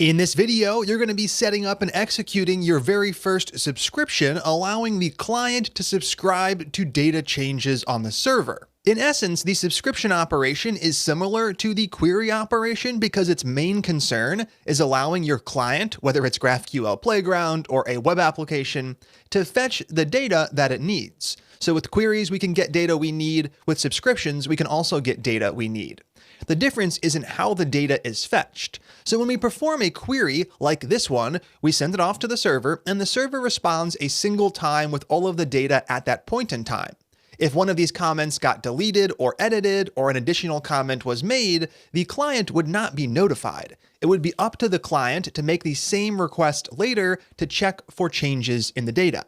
In this video, you're going to be setting up and executing your very first subscription, allowing the client to subscribe to data changes on the server. In essence, the subscription operation is similar to the query operation because its main concern is allowing your client, whether it's GraphQL Playground or a web application, to fetch the data that it needs. So with queries, we can get data we need. With subscriptions, we can also get data we need. The difference isn't how the data is fetched. So when we perform a query like this one, we send it off to the server, and the server responds a single time with all of the data at that point in time. If one of these comments got deleted or edited, or an additional comment was made, the client would not be notified. It would be up to the client to make the same request later to check for changes in the data.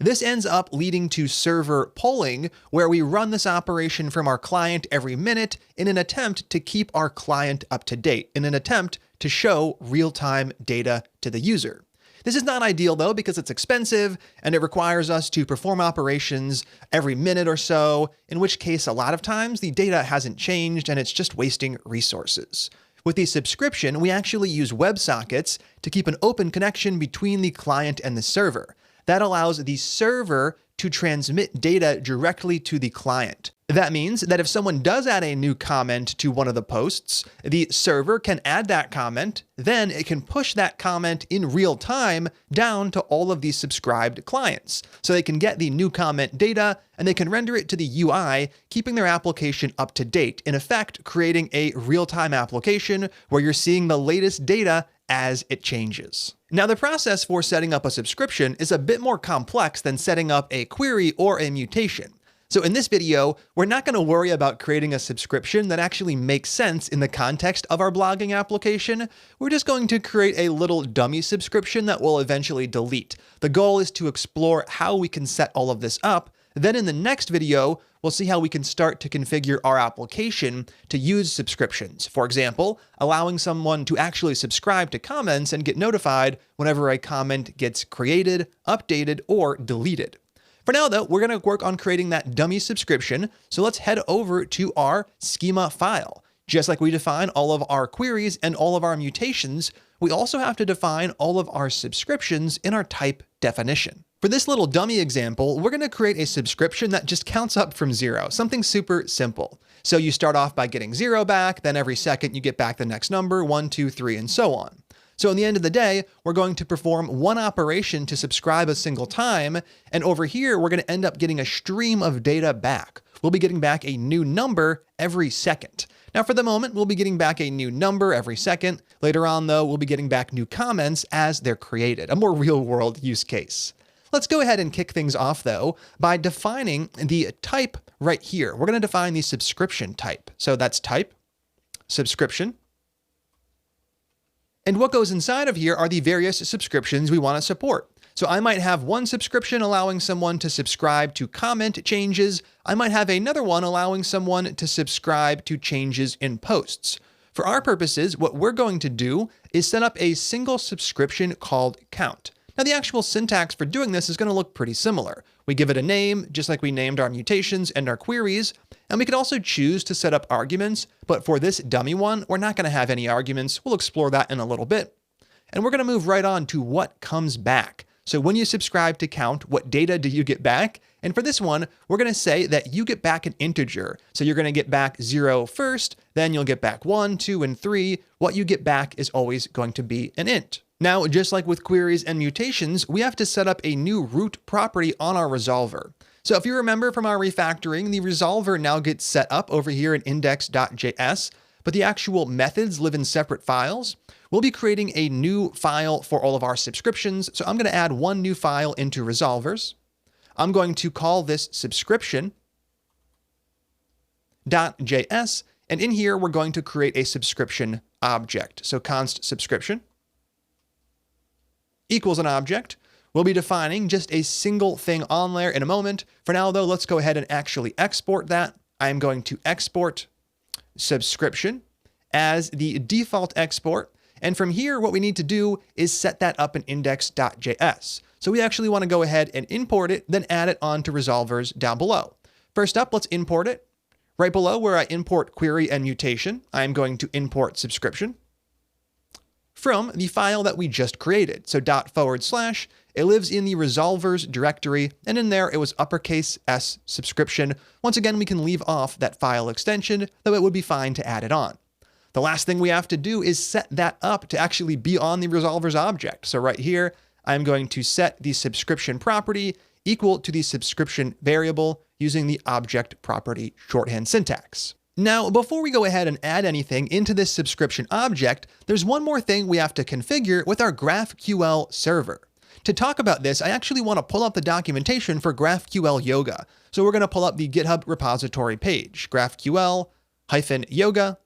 This ends up leading to server polling, where we run this operation from our client every minute in an attempt to keep our client up to date, in an attempt to show real-time data to the user. This is not ideal though, because it's expensive and it requires us to perform operations every minute or so, in which case a lot of times the data hasn't changed and it's just wasting resources. With the subscription, we actually use WebSockets to keep an open connection between the client and the server. That allows the server to transmit data directly to the client. That means that if someone does add a new comment to one of the posts, the server can add that comment, then it can push that comment in real time down to all of the subscribed clients. So they can get the new comment data and they can render it to the UI, keeping their application up to date, in effect creating a real-time application where you're seeing the latest data as it changes. Now, the process for setting up a subscription is a bit more complex than setting up a query or a mutation. So in this video, we're not going to worry about creating a subscription that actually makes sense in the context of our blogging application. We're just going to create a little dummy subscription that we'll eventually delete. The goal is to explore how we can set all of this up. Then in the next video, we'll see how we can start to configure our application to use subscriptions. For example, allowing someone to actually subscribe to comments and get notified whenever a comment gets created, updated, or deleted. For now, though, we're going to work on creating that dummy subscription. So let's head over to our schema file. Just like we define all of our queries and all of our mutations, we also have to define all of our subscriptions in our type definition. For this little dummy example, we're going to create a subscription that just counts up from 0, something super simple. So you start off by getting 0 back, then every second you get back the next number, 1, 2, 3, and so on. So in the end of the day, we're going to perform one operation to subscribe a single time, and over here, we're going to end up getting a stream of data back. We'll be getting back a new number every second. Now, for the moment, we'll be getting back a new number every second. Later on, though, we'll be getting back new comments as they're created, a more real-world use case. Let's go ahead and kick things off, though, by defining the type right here. We're going to define the subscription type. So that's type, subscription. And what goes inside of here are the various subscriptions we want to support. So I might have one subscription allowing someone to subscribe to comment changes. I might have another one allowing someone to subscribe to changes in posts. For our purposes, what we're going to do is set up a single subscription called count. Now, the actual syntax for doing this is going to look pretty similar. We give it a name, just like we named our mutations and our queries, and we can also choose to set up arguments, but for this dummy one, we're not going to have any arguments. We'll explore that in a little bit. And we're going to move right on to what comes back. So when you subscribe to count, what data do you get back? And for this one, we're going to say that you get back an integer. So you're going to get back 0 first, then you'll get back 1, 2, and 3. What you get back is always going to be an int. Now, just like with queries and mutations, we have to set up a new root property on our resolver. So if you remember from our refactoring, the resolver now gets set up over here in index.js, but the actual methods live in separate files. We'll be creating a new file for all of our subscriptions. So I'm going to add one new file into resolvers. I'm going to call this subscription.js, and in here, we're going to create a subscription object. So const subscription equals an object. We'll be defining just a single thing on there in a moment. For now, though, let's go ahead and actually export that. I'm going to export subscription as the default export. And from here, what we need to do is set that up in index.js. So we actually want to go ahead and import it, then add it onto resolvers down below. First up, let's import it. Right below where I import query and mutation, I'm going to import subscription. from the file that we just created. So // it lives in the resolvers directory, and in there it was uppercase S subscription. Once again, we can leave off that file extension, though it would be fine to add it on. The last thing we have to do is set that up to actually be on the resolvers object. So right here, I'm going to set the subscription property equal to the subscription variable using the object property shorthand syntax. Now, before we go ahead and add anything into this subscription object, there's one more thing we have to configure with our GraphQL server. To talk about this, I actually want to pull up the documentation for GraphQL Yoga. So we're going to pull up the GitHub repository page, GraphQL-Yoga.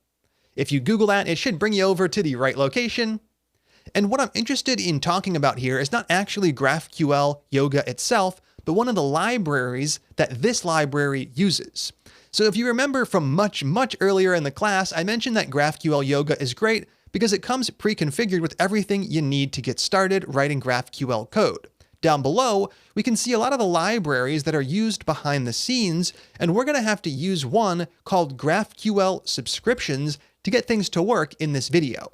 If you Google that, it should bring you over to the right location. And what I'm interested in talking about here is not actually GraphQL Yoga itself, but one of the libraries that this library uses. So if you remember from much earlier in the class, I mentioned that GraphQL Yoga is great because it comes pre-configured with everything you need to get started writing GraphQL code. Down below, we can see a lot of the libraries that are used behind the scenes, and we're going to have to use one called GraphQL Subscriptions to get things to work in this video.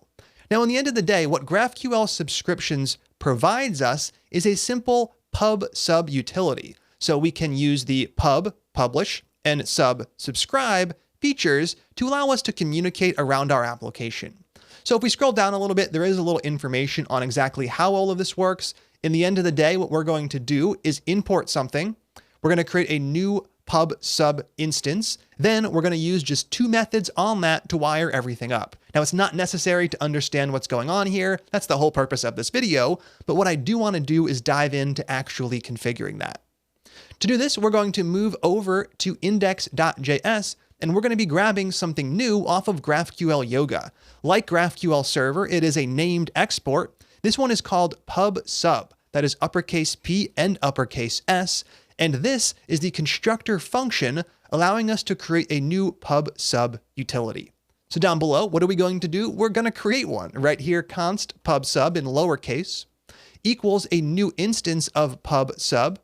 Now, in the end of the day, what GraphQL Subscriptions provides us is a simple pub sub utility. So we can use the pub, publish, and sub, subscribe features to allow us to communicate around our application. So if we scroll down a little bit, there is a little information on exactly how all of this works. In the end of the day, what we're going to do is import something. We're going to create a new pub sub instance. Then we're going to use just two methods on that to wire everything up. Now, it's not necessary to understand what's going on here. That's the whole purpose of this video. But what I do want to do is dive into actually configuring that. To do this, we're going to move over to index.js, and we're going to be grabbing something new off of GraphQL Yoga. Like GraphQL Server, it is a named export. This one is called pub sub. That is uppercase P and uppercase S. And this is the constructor function allowing us to create a new pub sub utility. So down below, what are we going to do? We're going to create one right here, const pub sub in lowercase equals a new instance of pub sub.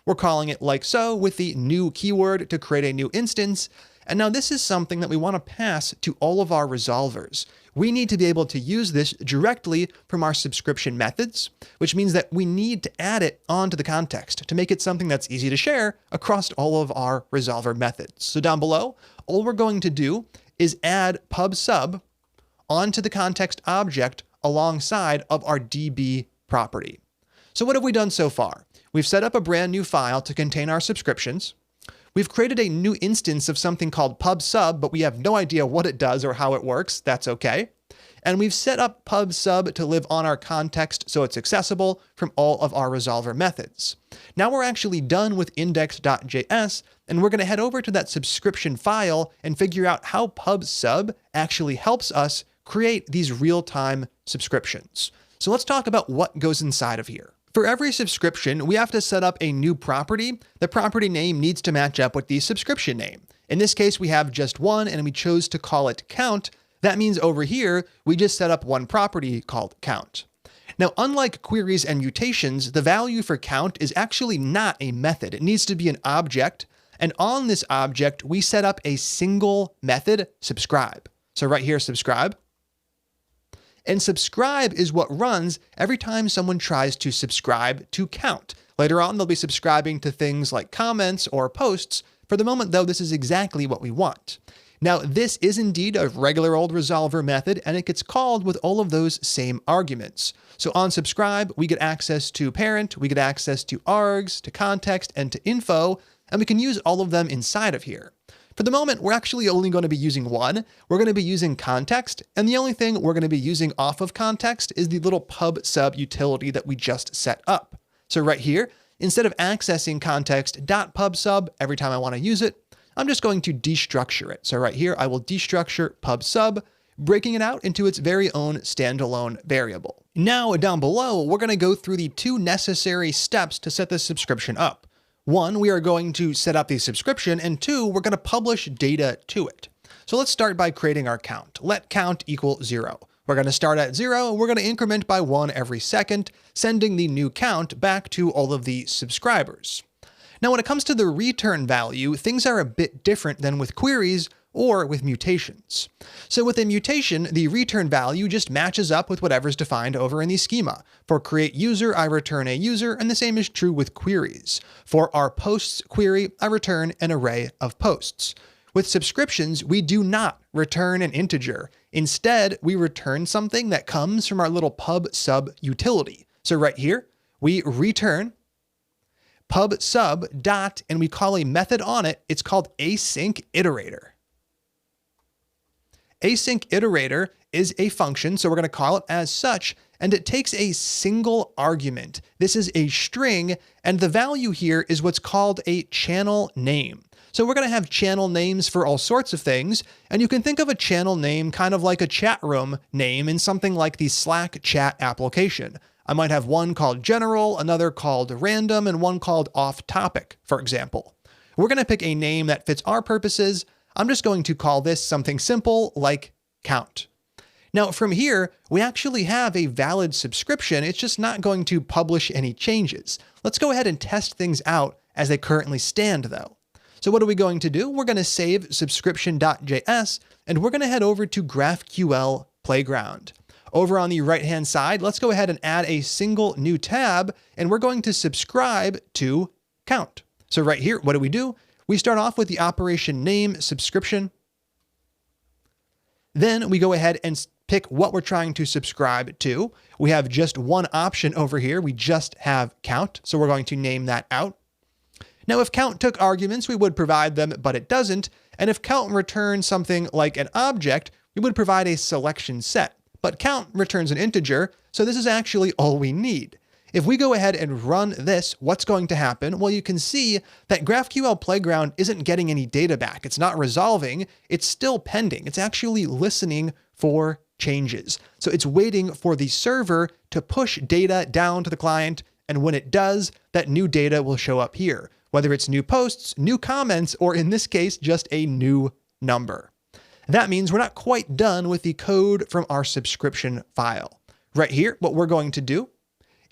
We're calling it like so with the new keyword to create a new instance. And now this is something that we want to pass to all of our resolvers. We need to be able to use this directly from our subscription methods, which means that we need to add it onto the context to make it something that's easy to share across all of our resolver methods. So down below, all we're going to do is add pub sub onto the context object alongside of our DB property. So what have we done so far? We've set up a brand new file to contain our subscriptions. We've created a new instance of something called pub sub, but we have no idea what it does or how it works. That's okay. And we've set up pub sub to live on our context so it's accessible from all of our resolver methods. Now we're actually done with index.js, and we're going to head over to that subscription file and figure out how pub sub actually helps us create these real-time subscriptions. So let's talk about what goes inside of here. For every subscription, we have to set up a new property. The property name needs to match up with the subscription name. In this case, we have just one, and we chose to call it count. That means over here, we just set up one property called count. Now, unlike queries and mutations, the value for count is actually not a method. It needs to be an object. And on this object, we set up a single method, subscribe. So right here, subscribe. And subscribe is what runs every time someone tries to subscribe to count. Later on, they'll be subscribing to things like comments or posts. For the moment, though, this is exactly what we want. Now, this is indeed a regular old resolver method, and it gets called with all of those same arguments. So on subscribe, we get access to parent, we get access to args, to context, and to info, and we can use all of them inside of here. For the moment, we're actually only going to be using one. We're going to be using context, and the only thing we're going to be using off of context is the little pub sub utility that we just set up. So right here, instead of accessing context.pubsub every time I want to use it, I'm just going to destructure it. So right here, I will destructure pub sub, breaking it out into its very own standalone variable. Now down below, we're going to go through the two necessary steps to set this subscription up. One, we are going to set up the subscription, and two, we're going to publish data to it. So let's start by creating our count. Let count equal 0. We're going to start at 0, and we're going to increment by 1 every second, sending the new count back to all of the subscribers. Now, when it comes to the return value, things are a bit different than with queries or with mutations. So with a mutation, the return value just matches up with whatever's defined over in the schema. For create user, I return a user, and the same is true with queries. For our posts query, I return an array of posts. With subscriptions, we do not return an integer. Instead, we return something that comes from our little pub sub utility. So right here, we return pub sub dot, and we call a method on it. It's called async iterator. Async iterator is a function, so we're going to call it as such, and it takes a single argument. This is a string, and the value here is what's called a channel name. So we're going to have channel names for all sorts of things, and you can think of a channel name kind of like a chat room name in something like the Slack chat application. I might have one called general, another called random, and one called off topic, for example. We're going to pick a name that fits our purposes. I'm just going to call this something simple like count. Now from here, we actually have a valid subscription. It's just not going to publish any changes. Let's go ahead and test things out as they currently stand though. So what are we going to do? We're going to save subscription.js, and we're going to head over to GraphQL Playground. Over on the right-hand side, let's go ahead and add a single new tab, and we're going to subscribe to count. So right here, what do? We start off with the operation name subscription. Then we go ahead and pick what we're trying to subscribe to. We have just one option over here. We just have count, so we're going to name that out. Now, if count took arguments, we would provide them, but it doesn't. And if count returns something like an object, we would provide a selection set. But count returns an integer, so this is actually all we need. If we go ahead and run this, what's going to happen? Well, you can see that GraphQL Playground isn't getting any data back. It's not resolving. It's still pending. It's actually listening for changes. So it's waiting for the server to push data down to the client, and when it does, that new data will show up here, whether it's new posts, new comments, or in this case, just a new number. That means we're not quite done with the code from our subscription file. Right here, what we're going to do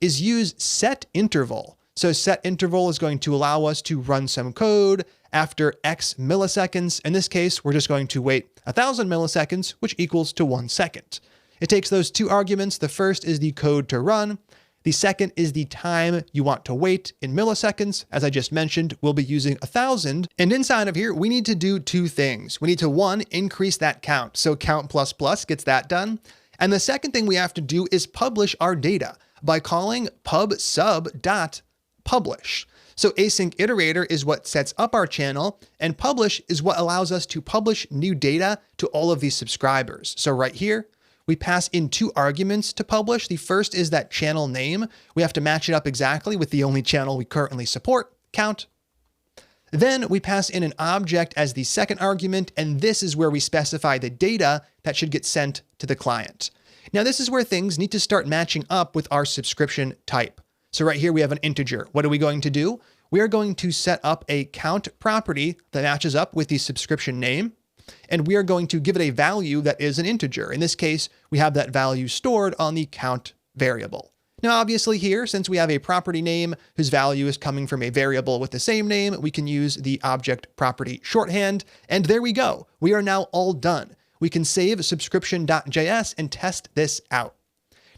is use set interval. So set interval is going to allow us to run some code after X milliseconds. In this case, we're just going to wait 1,000 milliseconds, which equals to 1 second. It takes those two arguments. The first is the code to run. The second is the time you want to wait in milliseconds. As I just mentioned, we'll be using 1,000. And inside of here, we need to do two things. We need to, one, increase that count. So count plus plus gets that done. And the second thing we have to do is publish our data by calling pub sub.publish. So async iterator is what sets up our channel, and publish is what allows us to publish new data to all of these subscribers. So right here, we pass in two arguments to publish. The first is that channel name. We have to match it up exactly with the only channel we currently support, count. Then we pass in an object as the second argument, and this is where we specify the data that should get sent to the client. Now this is where things need to start matching up with our subscription type. So right here we have an integer. What are we going to do? We are going to set up a count property that matches up with the subscription name, and we are going to give it a value that is an integer. In this case, we have that value stored on the count variable. Now, obviously here, since we have a property name whose value is coming from a variable with the same name, we can use the object property shorthand, and there we go. We are now all done. We can save subscription.js and test this out.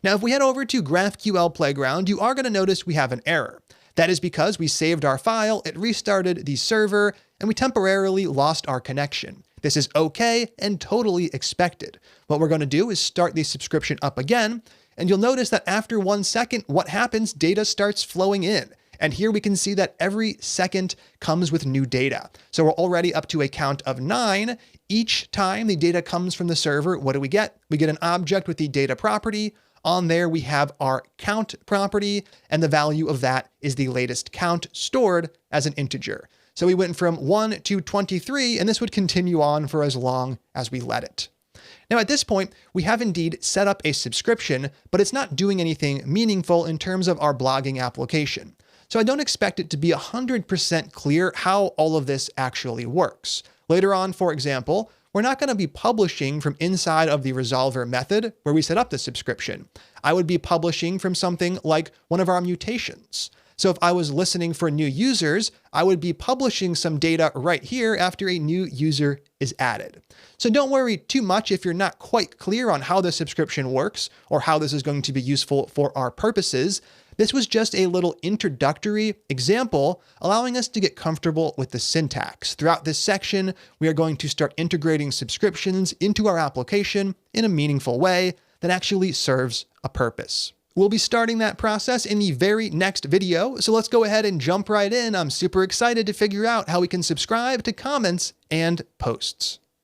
Now, if we head over to GraphQL Playground, you are going to notice we have an error. That is because we saved our file, it restarted the server, and we temporarily lost our connection. This is okay and totally expected. What we're going to do is start the subscription up again, and you'll notice that after 1 second, what happens? Data starts flowing in. And here we can see that every second comes with new data. So we're already up to a count of 9. Each time the data comes from the server, what do we get? We get an object with the data property. On there, we have our count property, and the value of that is the latest count stored as an integer. So we went from 1 to 23, and this would continue on for as long as we let it. Now at this point, we have indeed set up a subscription, but it's not doing anything meaningful in terms of our blogging application. So I don't expect it to be 100% clear how all of this actually works. Later on, for example, we're not going to be publishing from inside of the resolver method where we set up the subscription. I would be publishing from something like one of our mutations. So if I was listening for new users, I would be publishing some data right here after a new user is added. So don't worry too much if you're not quite clear on how the subscription works or how this is going to be useful for our purposes. This was just a little introductory example, allowing us to get comfortable with the syntax. Throughout this section, we are going to start integrating subscriptions into our application in a meaningful way that actually serves a purpose. We'll be starting that process in the very next video, so let's go ahead and jump right in. I'm super excited to figure out how we can subscribe to comments and posts.